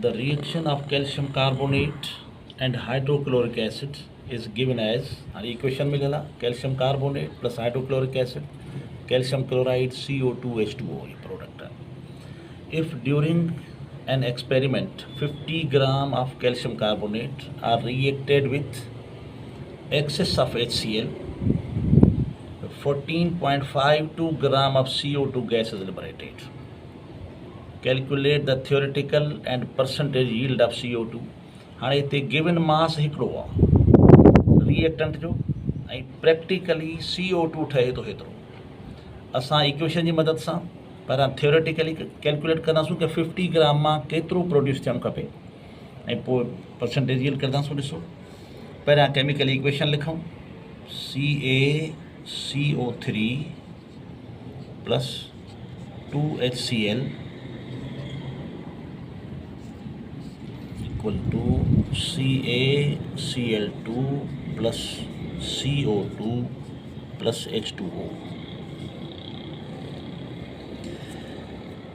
The reaction of calcium carbonate and hydrochloric acid is given as an equation मिलेला calcium carbonate plus hydrochloric acid calcium chloride CO2 H2O ये product है. If during an experiment 50 gram of calcium carbonate are reacted with excess of HCl, 14.52 gram of CO2 gas is liberated. Calculate the theoretical and percentage yield of CO2. हाँ इतने given mass हिकिड़ो आहे reactant जो ऐं practically CO2 ठहे थो हेतिरो. असां इक्वेशन जी मदद सां पहिरां theoretically कैलकुलेट कंदासीं कि 50 ग्राम मां केतिरो प्रोड्यूस थियणु खपे ऐं पोइ परसेंटेज yield कंदासीं. ॾिसो पहिरियां केमिकल इक्वेशन लिखूं CaCO3 plus 2HCl equal to CaCl2 plus CO2 plus H2O.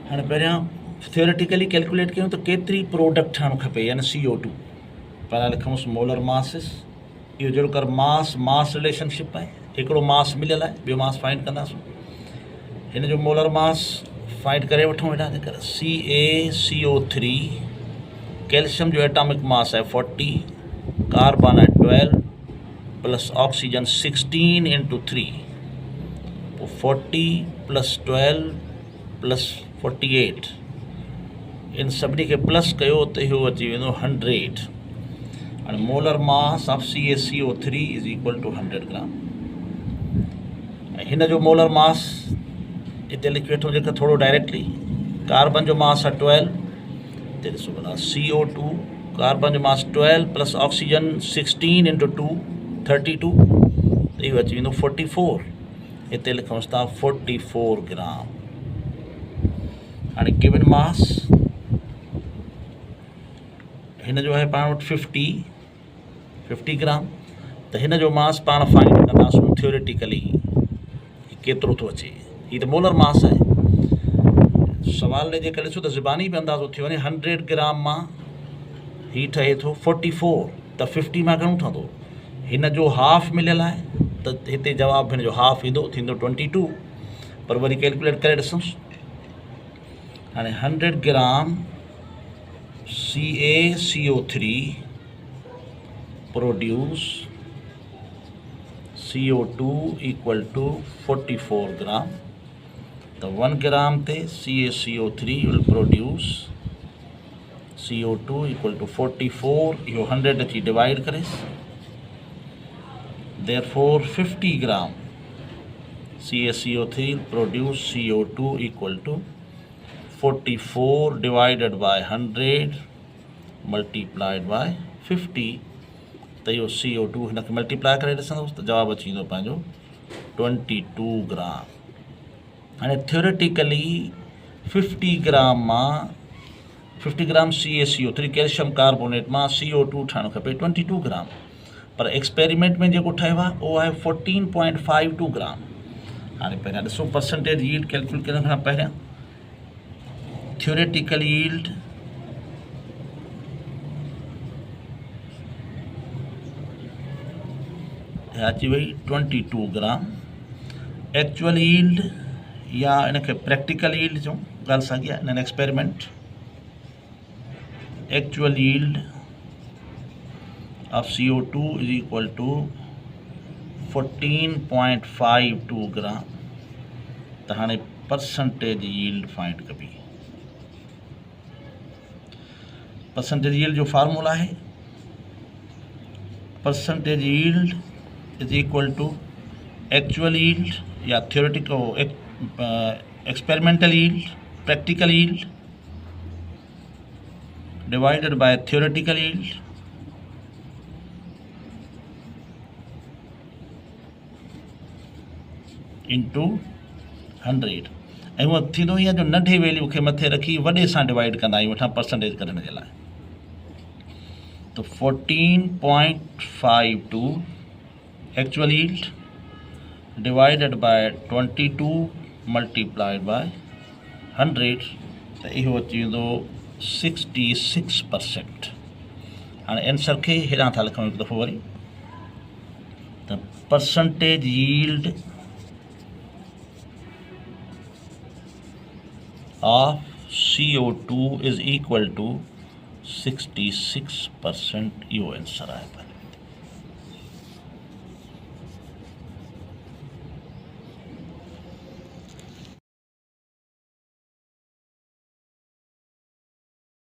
हाँ पहिरियां थियोरेटिकली कैलकुलेट कयूं त केतिरी प्रोडक्ट ठाहिणो खपे यानी CO2. पहिरियां लिखूंसि मोलर मासिस. इहो जहिड़ो कर मास रिलेशनशिप आहे. हिकिड़ो मास मिलियल आहे, ॿियो मास फाइंड कंदासीं. हिन जो मोलर मास फाइंड करे वठूं हेॾां कर CaCO3 कैल्शियम जो एटॉमिक मास है 40, कार्बन है 12 प्लस ऑक्सीजन 16 into 3 तो 40 plus 12 plus 48 इन सभिनी के प्लस कयो त इहो अची वेंदो 100. and molar mass of CaCO3 is equal to 100 gram. हिन जो मोलर मास इते लिखी वठो जेका थोरो डायरेक्टली. कार्बन जो मास है 12 ते ॾिसो भला CO2 कार्बन जो मास 12 प्लस ऑक्सीजन 16 into 2 32 त इहो अची वेंदो 44. हिते लिखूंसि था 44 ग्राम. हाणे गिवन मास हिन जो आहे पाण वटि 50 ग्राम. त हिन जो मास पाण फाइंड कंदासीं थियोरेटिकली केतिरो थो अचे. हीअ त मोलर मास आहे. सवाल जे करे ॾिसो त ज़बानी बि अंदाज़ो थियो वञे 100 ग्राम मां हीअ ठहे थो 44 त 50 मां घणो ठहंदो. हिन जो हाफ मिलियल आहे त हिते जवाबु हिन जो हाफ ईंदो थींदो 22. पर वरी कैलकुलेट करे ॾिसूंसि. हाणे 100 ग्राम CaCO3 produce CO2 equal to 44 ग्राम. तो 1 ग्राम ते CaCO3 will produce CO2 equal to 44. इहो 100 अची डिवाइड करे. Therefore 50 gram CaCO3 produce CO2 equal to 44 divided by 100 multiplied by 50. त इहो CO2 हिनखे मल्टीप्लाई करे ॾिसंदुसि त जवाबु अची वेंदो पंहिंजो 22 ग्राम. हाणे थियोरेटिकली 50 ग्राम मां 50 ग्राम CaCO3 कैल्शियम कार्बोनेट मां CO2 ठाहिणो खपे 22 ग्राम. पर एक्सपेरिमेंट में जेको ठहियो आहे उहो आहे 14.52 ग्राम. हाणे पहिरियां ॾिसो परसेंटेज यील्ड कैलकुलेट करण खां पहिरियां थियोरेटिकल यील्ड अची वई 22 ग्राम. एक्चुअल यील्ड या इनखे प्रैक्टिकल यील्ड जो ॻाल्हि साॻी आहे. In experiment actual yield of CO2 is equal to 14.52 gram. त हाणे परसेंटेज यील्ड फाइंड कबी. परसेंटेज यील्ड जो फार्मूला है percentage yield is equal to actual yield या theoretical experimental yield practical yield divided by theoretical yield into 100. ऐं उहो थींदो ई आहे जो नंढे वैल्यू खे मथे रखी वॾे सां डिवाइड कंदा आहियूं वठां परसेंटेज करण जे लाइ. तो 14.52 actual yield divided bye 22 multiplied by 100 त इहो अची वेंदो 66%। हाणे आंसर खे हेॾां था लिखूं हिकु दफ़ो वरी त percentage yield of CO2 is equal to 66%। इहो आंसर आहे।